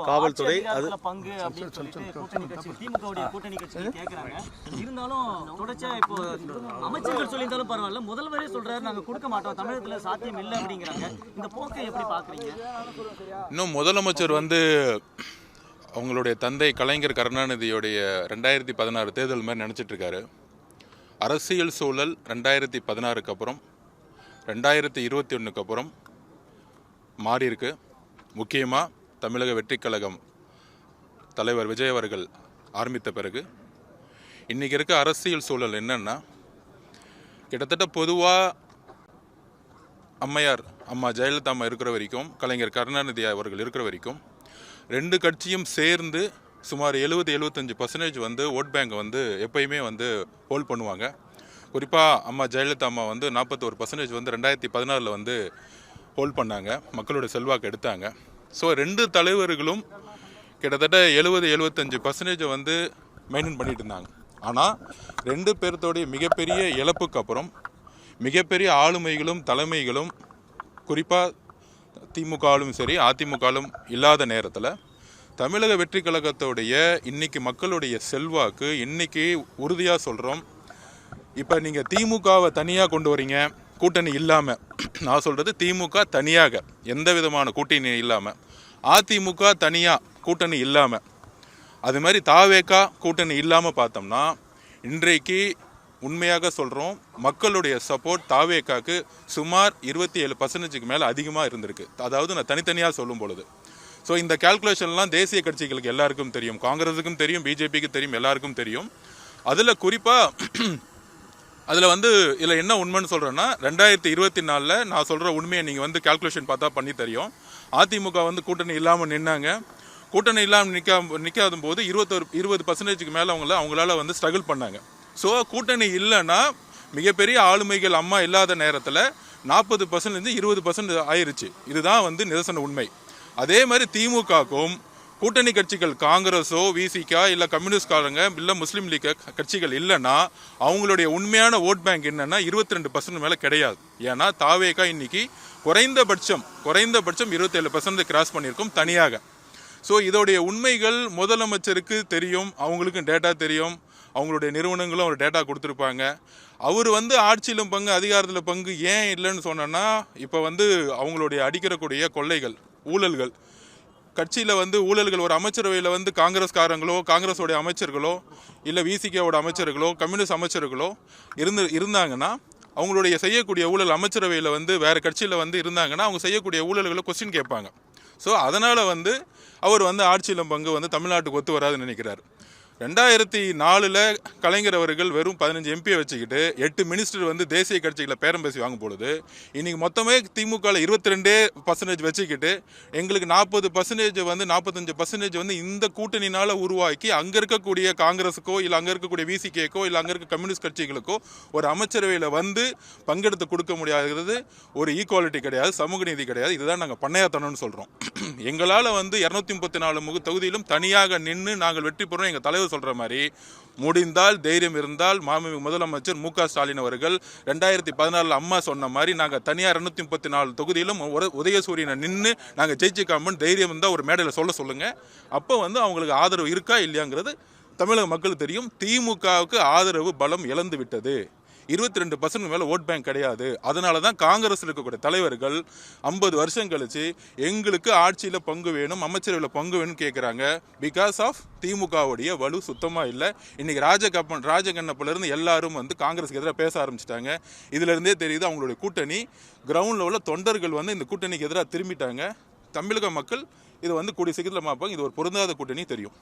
காவல்துறை அது பங்கு அப்படின்னு சொல்லிட்டு கூட்டணி கட்சி திமுகவுடைய கூட்டணி கட்சி கேட்கறாங்க. இருந்தாலும் தொடர்ச்சியா இப்போ அமைச்சர்கள் சொல்லியிருந்தாலும் பரவாயில்ல, முதல்வரே சொல்றாரு நாங்க கொடுக்க மாட்டோம், தமிழகத்துல சாத்தியம் இல்லை அப்படிங்கிறாங்க. இந்த போக்கை எப்படி பாக்குறீங்க? இன்னும் முதலமைச்சர் அவங்களுடைய தந்தை கலைஞர் கருணாநிதியோடைய 2016 தேர்தல் மாதிரி நினச்சிட்டு இருக்காரு. அரசியல் சூழல் 2016க்கு அப்புறம் 2021க்கு அப்புறம் மாறி இருக்கு. முக்கியமாக தமிழக வெற்றிக் கழகம் தலைவர் விஜய் அவர்கள் ஆரம்பித்த பிறகு இன்றைக்கி இருக்க அரசியல் சூழல் என்னன்னா, கிட்டத்தட்ட பொதுவாக அம்மா ஜெயலலிதா அம்மா இருக்கிற வரைக்கும், கலைஞர் கருணாநிதி அவர்கள் இருக்கிற வரைக்கும் ரெண்டு கட்சியும் சேர்ந்து சுமார் 70-75% ஓட் பேங்க் எப்பயுமே ஹோல்ட் பண்ணுவாங்க. குறிப்பாக அம்மா ஜெயலலிதா அம்மா 41% 2016 ஹோல்ட் பண்ணாங்க, மக்களுடைய செல்வாக்கு எடுத்தாங்க. ஸோ ரெண்டு தலைவர்களும் கிட்டத்தட்ட 70-75% மெயின்டைன் பண்ணிட்டு இருந்தாங்க. ஆனால் ரெண்டு பேர்த்தோடைய மிகப்பெரிய இழப்புக்கு அப்புறம் மிகப்பெரிய ஆளுமைகளும் தலைமைகளும், குறிப்பாக திமுகலும் சரி அதிமுகலும் இல்லாத நேரத்தில் தமிழக வெற்றி கழகத்தோடைய இன்னைக்கு மக்களுடைய செல்வாக்கு இன்னைக்கு உறுதியாக சொல்கிறோம். இப்போ நீங்கள் திமுகவை தனியாக கொண்டு வரீங்க கூட்டணி இல்லாமல், நான் சொல்கிறது திமுக தனியாக எந்த விதமான கூட்டணி இல்லாமல், அதிமுக தனியாக கூட்டணி இல்லாமல், அது மாதிரி தாவேகா கூட்டணி இல்லாமல் பார்த்தோம்னா இன்றைக்கு உண்மையாக சொல்கிறோம், மக்களுடைய சப்போர்ட் தாவேகாக்கு சுமார் 27% மேலே அதிகமாக இருந்திருக்கு. அதாவது நான் தனித்தனியாக சொல்லும் பொழுது. ஸோ இந்த கால்குலேஷன்லாம் தேசிய கட்சிகளுக்கு எல்லாருக்கும் தெரியும், காங்கிரஸுக்கும் தெரியும், பிஜேபிக்கு தெரியும், எல்லாருக்கும் தெரியும். அதில் குறிப்பாக அதில் இதில் என்ன உண்மைன்னு சொல்கிறேன்னா, 2024 நான் சொல்கிற உண்மையை நீங்கள் கால்குலேஷன் பார்த்தா பண்ணி தெரியும். அதிமுக கூட்டணி இல்லாமல் நின்னாங்க. கூட்டணி இல்லாமல் நிற்காத போது 20% மேலே அவங்களால ஸ்ட்ரகிள் பண்ணாங்க. ஸோ கூட்டணி இல்லைன்னா மிகப்பெரிய ஆளுமைகள் அம்மா இல்லாத நேரத்தில் 40% 20% ஆயிருச்சு. இதுதான் நிதர்சன உண்மை. அதே மாதிரி திமுகவுக்கும் கூட்டணி கட்சிகள் காங்கிரஸோ விசிகா இல்லை கம்யூனிஸ்ட்காரங்க இல்லை முஸ்லீம் லீக் கட்சிகள் இல்லைன்னா அவங்களுடைய உண்மையான ஓட் பேங்க் என்னன்னா 22% மேலே கிடையாது. ஏன்னா தாவேகா இன்னைக்கு குறைந்தபட்சம் 27% கிராஸ் பண்ணியிருக்கும் தனியாக. ஸோ இதோடைய உண்மைகள் முதலமைச்சருக்கு தெரியும், அவங்களுக்கும் டேட்டா தெரியும், அவங்களுடைய நிறுவனங்களும் ஒரு டேட்டா கொடுத்துருப்பாங்க. அவர் ஆட்சியிலும் பங்கு அதிகாரத்தில் பங்கு ஏன் இல்லைன்னு சொன்னோன்னா, இப்போ அவங்களுடைய அடிக்கிறக்கூடிய கொள்ளைகள் ஊழல்கள், கட்சியில் ஊழல்கள் ஒரு அமைச்சரவையில் காங்கிரஸ்காரங்களோ காங்கிரஸோடைய அமைச்சர்களோ இல்லை விசிகேவோட அமைச்சர்களோ கம்யூனிஸ்ட் அமைச்சர்களோ இருந்தாங்கன்னா அவங்களுடைய செய்யக்கூடிய ஊழல் அமைச்சரவையில் வேறு கட்சியில் இருந்தாங்கன்னா அவங்க செய்யக்கூடிய ஊழல்களை கொஸ்டின் கேட்பாங்க. ஸோ அதனால் அவர் ஆட்சியிலும் பங்கு தமிழ்நாட்டுக்கு ஒத்து வராதுன்னு நினைக்கிறார். 2004 கலைஞர் அவர்கள் வெறும் 15 எம்பியை வச்சுக்கிட்டு 8 மினிஸ்டர் தேசிய கட்சிகளை பேரம் பேசி வாங்கும் பொழுது இன்னைக்கு மொத்தமே திமுக 22% வச்சுக்கிட்டு எங்களுக்கு 40% 45% இந்த கூட்டணினால உருவாக்கி அங்கே இருக்கக்கூடிய காங்கிரஸுக்கோ இல்லை அங்கே இருக்கக்கூடிய விசிகேக்கோ இல்லை அங்கே இருக்க கம்யூனிஸ்ட் கட்சிகளுக்கோ ஒரு அமைச்சரவையில் பங்கெடுத்து கொடுக்க முடியாதது ஒரு ஈக்குவாலிட்டி கிடையாது, சமூக நீதி கிடையாது. இதுதான் நாங்கள் பண்ணையாத்தனம்னு சொல்கிறோம். எங்களால் 234 தொகுதியிலும் தனியாக நின்று நாங்கள் வெற்றி பெறோம். எங்கள் தலைவர் சொல்ற மாதிரி முடிந்தால் தைரியம் இருந்தால் மாண்புமிகு முதலமைச்சர் மு க ஸ்டாலின் அவர்கள் 2014 அம்மா சொன்ன மாதிரி நாங்கள் தனியார் 234 தொகுதியிலும் உதயசூரியனை நின்று நாங்கள் ஜெயிச்சுக்காமன்னு தைரியம் இருந்தால் ஒரு மேடையில் சொல்லுங்க. அப்போ அவங்களுக்கு ஆதரவு இருக்கா இல்லையாங்கிறது தமிழக மக்களுக்கு தெரியும். திமுகவுக்கு ஆதரவு பலம் இழந்து விட்டது. 22% மேலே ஓட் பேங்க் கிடையாது. அதனால தான் காங்கிரஸ் இருக்கக்கூடிய தலைவர்கள் 50 வருஷம் கழிச்சு எங்களுக்கு ஆட்சியில் பங்கு வேணும், அமைச்சரவையில் பங்கு வேணும்னு கேட்குறாங்க. பிகாஸ் ஆஃப் திமுகவுடைய வலு சுத்தமாக இல்லை. இன்னைக்கு ராஜகண்ணப்பிலிருந்து எல்லாரும் காங்கிரஸுக்கு எதிராக பேச ஆரம்பிச்சிட்டாங்க. இதுலேருந்தே தெரியுது அவங்களுடைய கூட்டணி கிரவுண்டில் உள்ள தொண்டர்கள் இந்த கூட்டணிக்கு எதிராக திரும்பிட்டாங்க. தமிழக மக்கள் இது கூடிய சீக்கிரத்தில் பார்ப்பாங்க. இது ஒரு பொருந்தாத கூட்டணி தெரியும்.